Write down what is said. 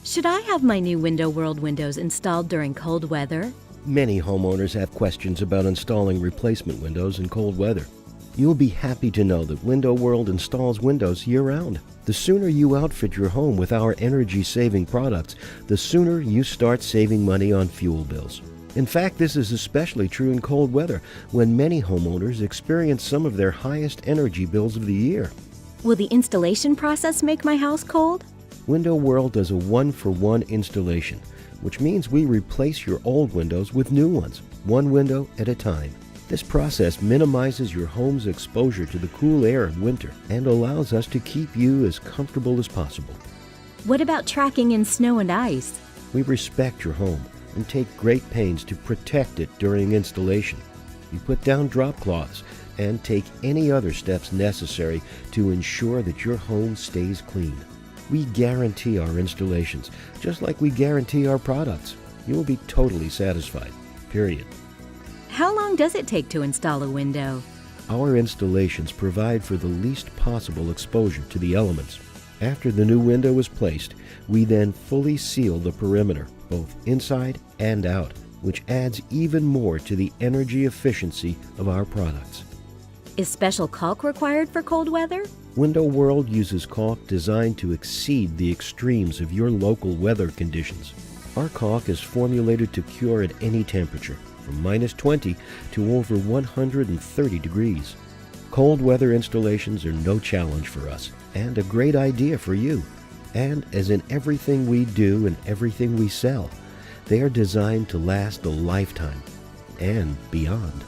Should I have my new Window World windows installed during cold weather? Many homeowners have questions about installing replacement windows in cold weather. You'll be happy to know that Window World installs windows year-round. The sooner you outfit your home with our energy-saving products, the sooner you start saving money on fuel bills. In fact, this is especially true in cold weather, when many homeowners experience some of their highest energy bills of the year. Will the installation process make my house cold? Window World does a one-for-one installation, which means we replace your old windows with new ones, one window at a time. This process minimizes your home's exposure to the cool air of winter and allows us to keep you as comfortable as possible. What about tracking in snow and ice? We respect your home and take great pains to protect it during installation. We put down drop cloths and take any other steps necessary to ensure that your home stays clean. We guarantee our installations, just like we guarantee our products. You will be totally satisfied, period. How long does it take to install a window? Our installations provide for the least possible exposure to the elements. After the new window is placed, we then fully seal the perimeter, both inside and out, which adds even more to the energy efficiency of our products. Is special caulk required for cold weather? Window World uses caulk designed to exceed the extremes of your local weather conditions. Our caulk is formulated to cure at any temperature, from -20 to over 130 degrees. Cold weather installations are no challenge for us, and a great idea for you. And as in everything we do and everything we sell, they are designed to last a lifetime and beyond.